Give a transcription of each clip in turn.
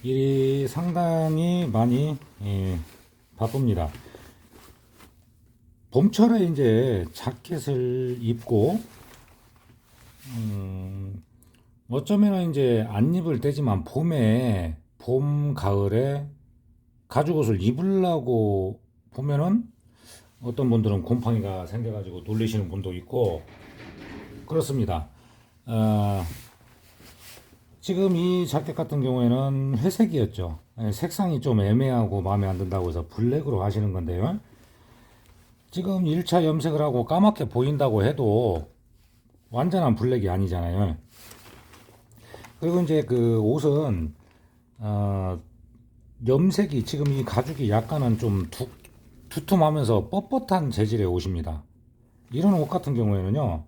일이 상당히 많이 바쁩니다. 봄철에 이제 자켓을 입고 어쩌면 이제 안 입을 때지만 봄, 가을에 가죽 옷을 입으려고 보면은 어떤 분들은 곰팡이가 생겨가지고 놀리시는 분도 있고 그렇습니다. 어, 지금 이 자켓 같은 경우에는 회색이었죠. 색상이 좀 애매하고 마음에 안 든다고 해서 블랙으로 하시는 건데요. 지금 1차 염색을 하고 까맣게 보인다고 해도 완전한 블랙이 아니잖아요. 그리고 이제 그 옷은 염색이 지금 이 가죽이 약간은 좀 두툼하면서 뻣뻣한 재질의 옷입니다. 이런 옷 같은 경우에는요,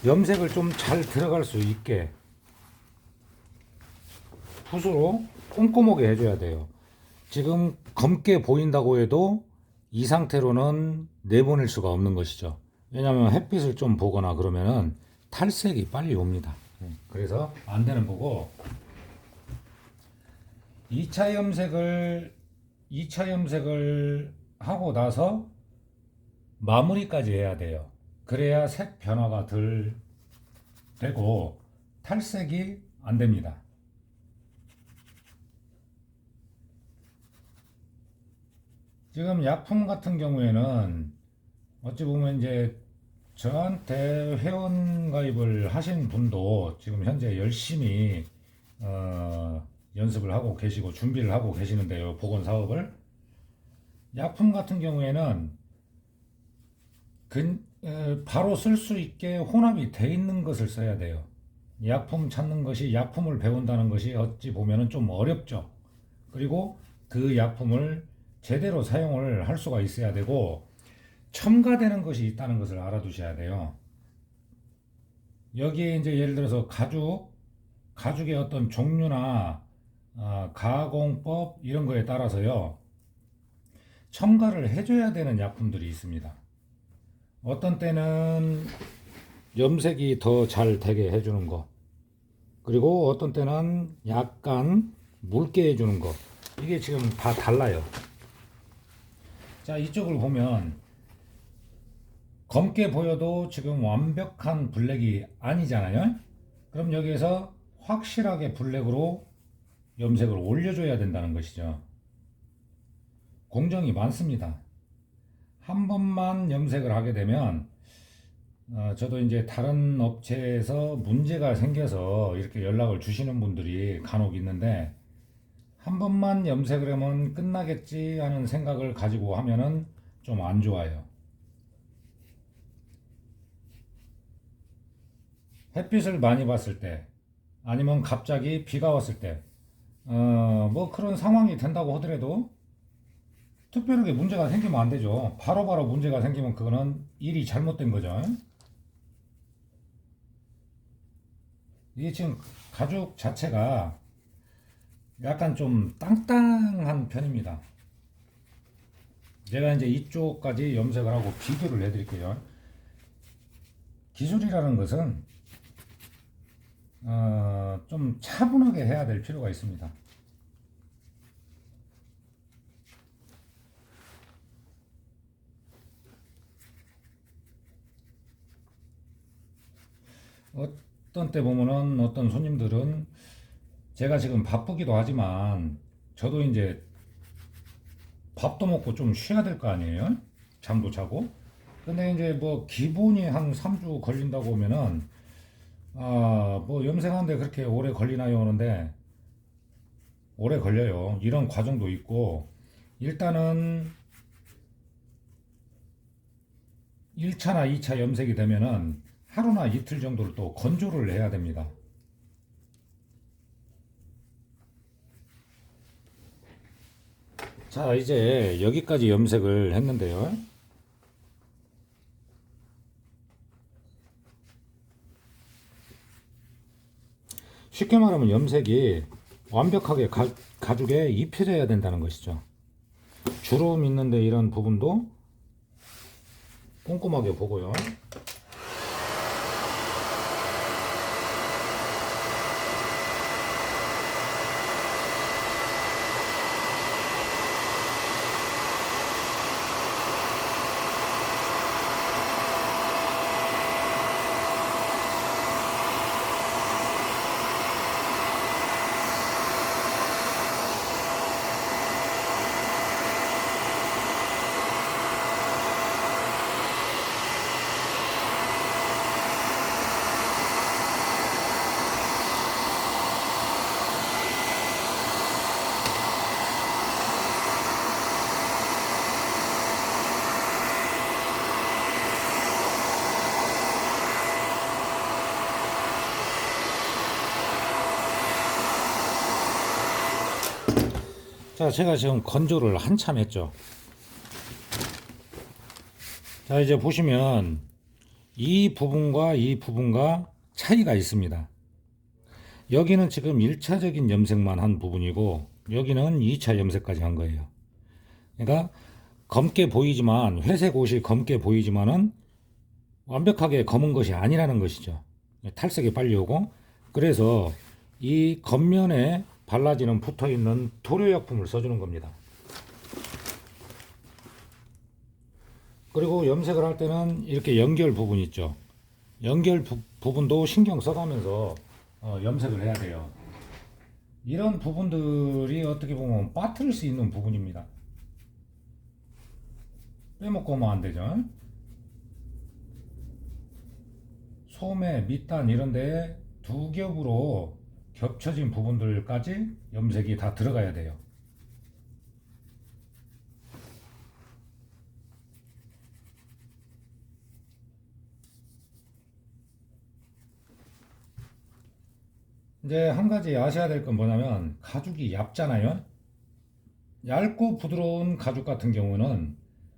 염색을 좀 잘 들어갈 수 있게 붓으로 꼼꼼하게 해줘야 돼요. 지금 검게 보인다고 해도 이 상태로는 내보낼 수가 없는 것이죠. 왜냐하면 햇빛을 좀 보거나 그러면은 탈색이 빨리 옵니다. 그래서 안 되는 거고 2차 염색을 2차 염색을 하고 나서 마무리까지 해야 돼요. 그래야 색 변화가 덜 되고 탈색이 안 됩니다. 지금 약품 같은 경우에는 어찌 보면 이제 저한테 회원 가입을 하신 분도 지금 현재 열심히 연습을 하고 계시고 준비를 하고 계시는데요. 보건 사업을 약품 같은 경우에는 바로 쓸 수 있게 혼합이 돼 있는 것을 써야 돼요. 약품 찾는 것이 약품을 배운다는 것이 어찌 보면은 좀 어렵죠. 그리고 그 약품을 제대로 사용을 할 수가 있어야 되고 첨가되는 것이 있다는 것을 알아두셔야 돼요. 여기에 이제 예를 들어서 가죽의 어떤 종류나 가공법 이런 거에 따라서요. 첨가를 해줘야 되는 약품들이 있습니다. 어떤 때는 염색이 더 잘 되게 해주는 거, 그리고 어떤 때는 약간 묽게 해주는 거, 이게 지금 다 달라요. 자, 이쪽을 보면 검게 보여도 지금 완벽한 블랙이 아니잖아요. 그럼 여기에서 확실하게 블랙으로 염색을 올려줘야 된다는 것이죠. 공정이 많습니다. 한 번만 염색을 하게 되면 저도 이제 다른 업체에서 문제가 생겨서 이렇게 연락을 주시는 분들이 간혹 있는데 한 번만 염색을 하면 끝나겠지 하는 생각을 가지고 하면은 좀 안 좋아요. 햇빛을 많이 봤을 때 아니면 갑자기 비가 왔을 때 뭐 그런 상황이 된다고 하더라도 특별하게 문제가 생기면 안 되죠. 바로바로 문제가 생기면 그거는 일이 잘못된 거죠. 이게 지금 가죽 자체가 약간 좀 땅땅한 편입니다. 제가 이제 이쪽까지 염색을 하고 비교를 해드릴게요. 기술이라는 것은 좀 차분하게 해야 될 필요가 있습니다. 어떤 때 보면은 어떤 손님들은 제가 지금 바쁘기도 하지만 저도 이제 밥도 먹고 좀 쉬어야 될 거 아니에요? 잠도 자고. 근데 이제 뭐 기본이 한 3주 걸린다고 하면은 뭐 염색하는데 그렇게 오래 걸리나요? 하는데 오래 걸려요. 이런 과정도 있고 일단은 1차나 2차 염색이 되면은 하루나 이틀 정도를 또 건조를 해야 됩니다. 자, 이제 여기까지 염색을 했는데요. 쉽게 말하면 염색이 완벽하게 가죽에 입혀져야 된다는 것이죠. 주름 있는데 이런 부분도 꼼꼼하게 보고요. 자, 제가 지금 건조를 한참 했죠. 자, 이제 보시면 이 부분과 이 부분과 차이가 있습니다. 여기는 지금 1차적인 염색만 한 부분이고 여기는 2차 염색까지 한 거예요. 그러니까 검게 보이지만, 회색 옷이 검게 보이지만은 완벽하게 검은 것이 아니라는 것이죠. 탈색이 빨리 오고. 그래서 이 겉면에 발라지는 붙어있는 도료약품을 써주는 겁니다. 그리고 염색을 할 때는 이렇게 연결 부분 있죠. 연결 부분도 신경 써가면서 염색을 해야 돼요. 이런 부분들이 어떻게 보면 빠뜨릴 수 있는 부분입니다. 빼먹고 하면 안 되죠. 소매, 밑단 이런 데에 두 겹으로 겹쳐진 부분들까지 염색이 다 들어가야 돼요. 이제 한 가지 아셔야 될 건 뭐냐면 가죽이 얇잖아요. 얇고 부드러운 가죽 같은 경우는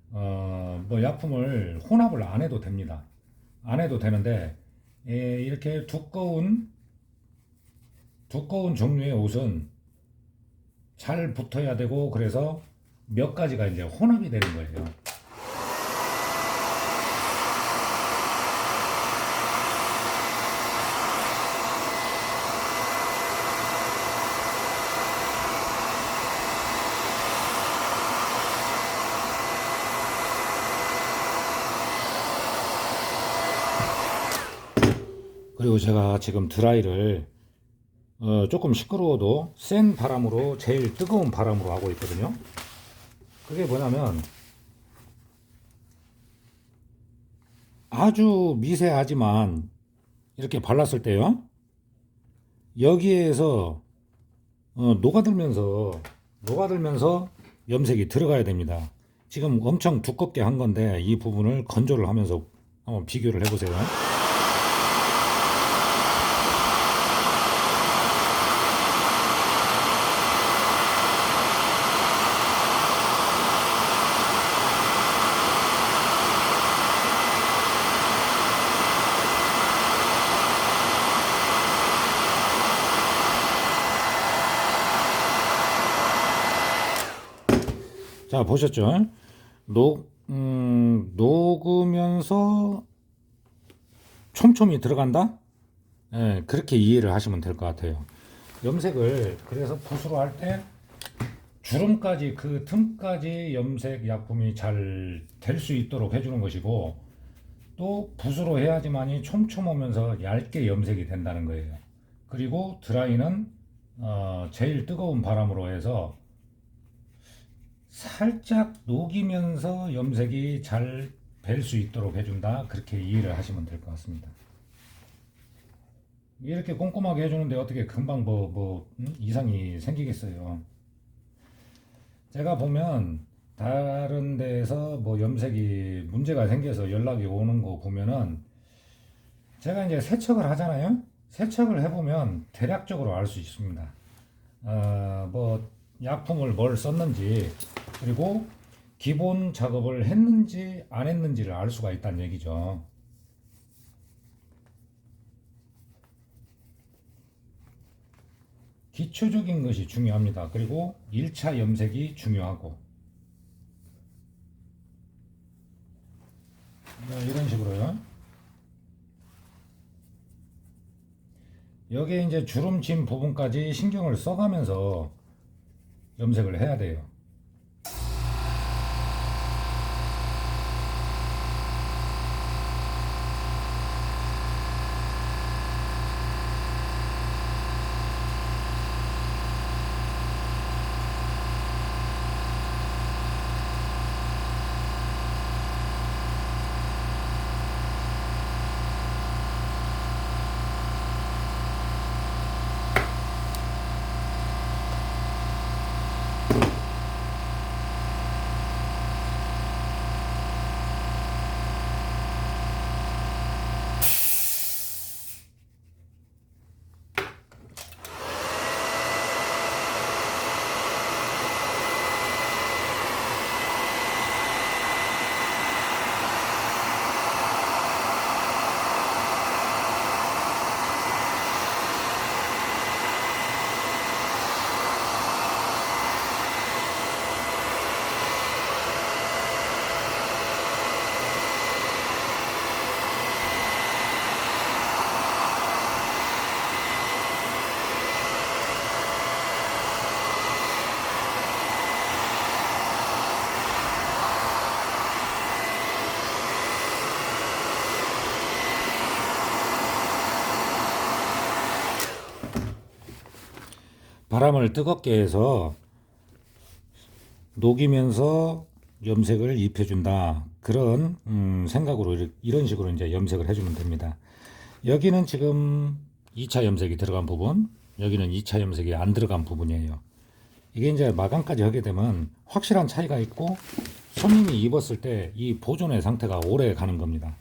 뭐 약품을 혼합을 안 해도 됩니다. 안 해도 되는데 이렇게 두꺼운 종류의 옷은 잘 붙어야 되고, 그래서 몇 가지가 이제 혼합이 되는 거예요. 그리고 제가 지금 드라이를 조금 시끄러워도 센 바람으로, 제일 뜨거운 바람으로 하고 있거든요. 그게 뭐냐면 아주 미세하지만 이렇게 발랐을 때요, 여기에서 녹아들면서 염색이 들어가야 됩니다. 지금 엄청 두껍게 한 건데 이 부분을 건조를 하면서 한번 비교를 해보세요. 자, 보셨죠? 녹으면서 촘촘히 들어간다? 예, 그렇게 이해를 하시면 될 것 같아요. 염색을 그래서 붓으로 할 때 주름까지, 그 틈까지 염색 약품이 잘 될 수 있도록 해주는 것이고, 또 붓으로 해야지만이 촘촘하면서 얇게 염색이 된다는 거예요. 그리고 드라이는 제일 뜨거운 바람으로 해서 살짝 녹이면서 염색이 잘 될 수 있도록 해준다, 그렇게 이해를 하시면 될 것 같습니다. 이렇게 꼼꼼하게 해주는데 어떻게 금방 이상이 생기겠어요. 제가 보면 다른 데에서 뭐 염색이 문제가 생겨서 연락이 오는 거 보면은, 제가 이제 세척을 하잖아요. 세척을 해보면 대략적으로 알 수 있습니다. 뭐 약품을 뭘 썼는지, 그리고 기본 작업을 했는지 안 했는지를 알 수가 있다는 얘기죠. 기초적인 것이 중요합니다. 그리고 1차 염색이 중요하고, 이런 식으로요. 여기에 이제 주름 진 부분까지 신경을 써가면서 염색을 해야 돼요. 바람을 뜨겁게 해서 녹이면서 염색을 입혀준다. 그런 생각으로 이런 식으로 이제 염색을 해주면 됩니다. 여기는 지금 2차 염색이 들어간 부분, 여기는 2차 염색이 안 들어간 부분이에요. 이게 이제 마감까지 하게 되면 확실한 차이가 있고 손님이 입었을 때 이 보존의 상태가 오래 가는 겁니다.